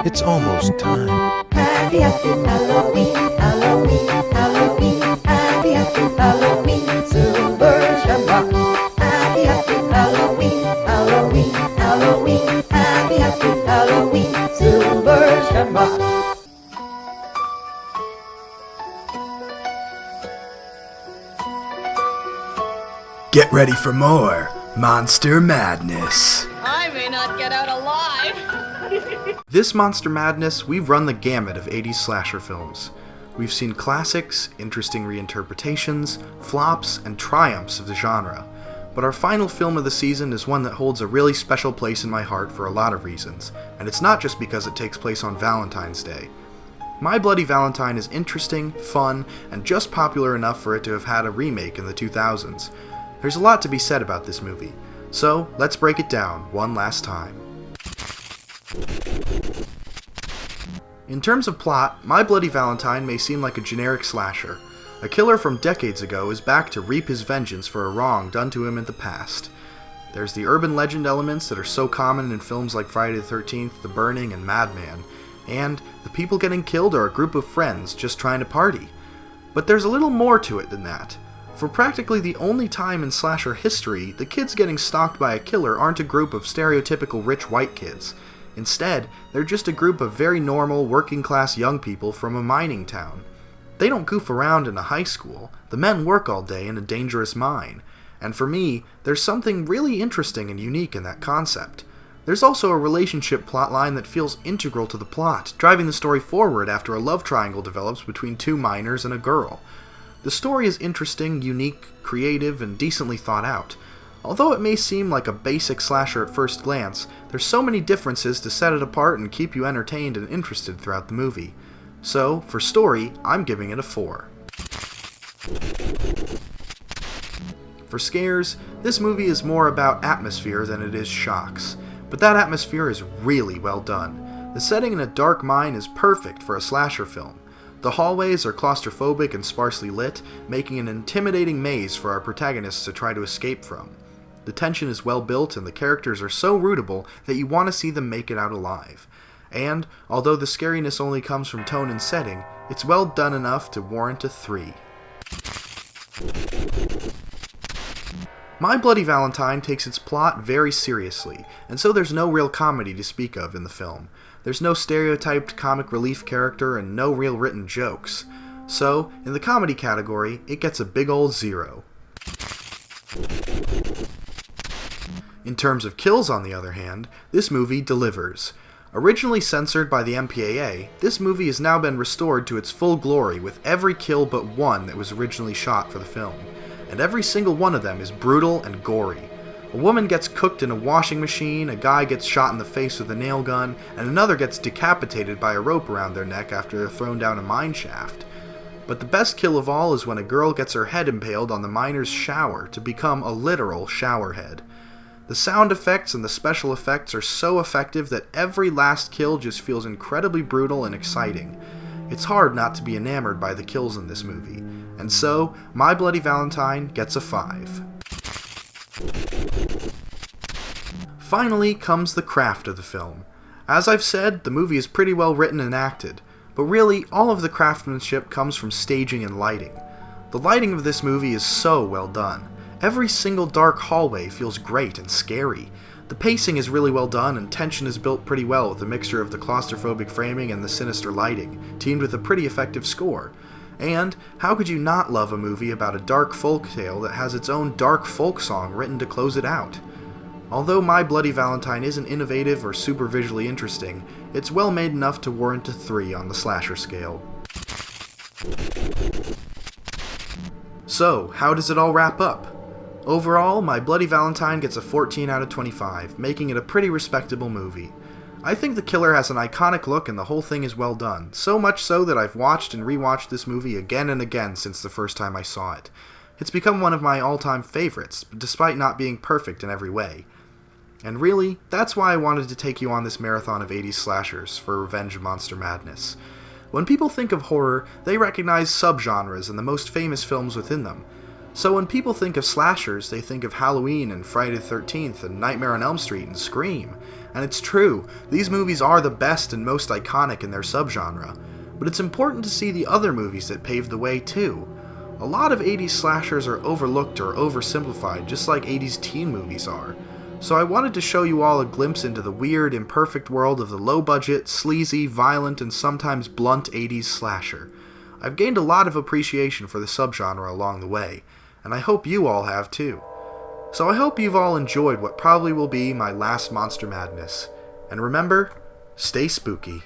It's almost time. Happy, happy Halloween, Halloween, Halloween. Happy, happy Halloween, Silver Shamrock. Happy, happy Halloween, Halloween, Halloween. Happy, happy Halloween, Silver Shamrock. Get ready for more Monster Madness. I may not get out alive. This Monster Madness, we've run the gamut of 80s slasher films. We've seen classics, interesting reinterpretations, flops, and triumphs of the genre. But our final film of the season is one that holds a really special place in my heart for a lot of reasons, and it's not just because it takes place on Valentine's Day. My Bloody Valentine is interesting, fun, and just popular enough for it to have had a remake in the 2000s. There's a lot to be said about this movie, so let's break it down one last time. In terms of plot, My Bloody Valentine may seem like a generic slasher. A killer from decades ago is back to reap his vengeance for a wrong done to him in the past. There's the urban legend elements that are so common in films like Friday the 13th, The Burning, and Madman, and the people getting killed are a group of friends just trying to party. But there's a little more to it than that. For practically the only time in slasher history, the kids getting stalked by a killer aren't a group of stereotypical rich white kids. Instead, they're just a group of very normal, working-class young people from a mining town. They don't goof around in a high school. The men work all day in a dangerous mine. And for me, there's something really interesting and unique in that concept. There's also a relationship plotline that feels integral to the plot, driving the story forward after a love triangle develops between two miners and a girl. The story is interesting, unique, creative, and decently thought out. Although it may seem like a basic slasher at first glance, there's so many differences to set it apart and keep you entertained and interested throughout the movie. So, for story, I'm giving it a 4. For scares, this movie is more about atmosphere than it is shocks. But that atmosphere is really well done. The setting in a dark mine is perfect for a slasher film. The hallways are claustrophobic and sparsely lit, making an intimidating maze for our protagonists to try to escape from. The tension is well built and the characters are so rootable that you want to see them make it out alive. And, although the scariness only comes from tone and setting, it's well done enough to warrant a 3. My Bloody Valentine takes its plot very seriously, and so there's no real comedy to speak of in the film. There's no stereotyped comic relief character and no real written jokes. So, in the comedy category, it gets a big old 0. In terms of kills, on the other hand, this movie delivers. Originally censored by the MPAA, this movie has now been restored to its full glory with every kill but one that was originally shot for the film. And every single one of them is brutal and gory. A woman gets cooked in a washing machine, a guy gets shot in the face with a nail gun, and another gets decapitated by a rope around their neck after they're thrown down a mine shaft. But the best kill of all is when a girl gets her head impaled on the miner's shower to become a literal shower head. The sound effects and the special effects are so effective that every last kill just feels incredibly brutal and exciting. It's hard not to be enamored by the kills in this movie, and so My Bloody Valentine gets a 5. Finally comes the craft of the film. As I've said, the movie is pretty well written and acted, but really all of the craftsmanship comes from staging and lighting. The lighting of this movie is so well done. Every single dark hallway feels great and scary. The pacing is really well done and tension is built pretty well with a mixture of the claustrophobic framing and the sinister lighting, teamed with a pretty effective score. And how could you not love a movie about a dark folk tale that has its own dark folk song written to close it out? Although My Bloody Valentine isn't innovative or super visually interesting, it's well made enough to warrant a 3 on the slasher scale. So, how does it all wrap up? Overall, My Bloody Valentine gets a 14 out of 25, making it a pretty respectable movie. I think the killer has an iconic look and the whole thing is well done, so much so that I've watched and rewatched this movie again and again since the first time I saw it. It's become one of my all-time favorites, despite not being perfect in every way. And really, that's why I wanted to take you on this marathon of 80s slashers for Revenge of Monster Madness. When people think of horror, they recognize subgenres and the most famous films within them. So when people think of slashers, they think of Halloween and Friday the 13th and Nightmare on Elm Street and Scream. And it's true, these movies are the best and most iconic in their subgenre. But it's important to see the other movies that paved the way too. A lot of 80s slashers are overlooked or oversimplified, just like 80s teen movies are. So I wanted to show you all a glimpse into the weird, imperfect world of the low-budget, sleazy, violent, and sometimes blunt 80s slasher. I've gained a lot of appreciation for the subgenre along the way, and I hope you all have too. So I hope you've all enjoyed what probably will be my last Monster Madness. And remember, stay spooky.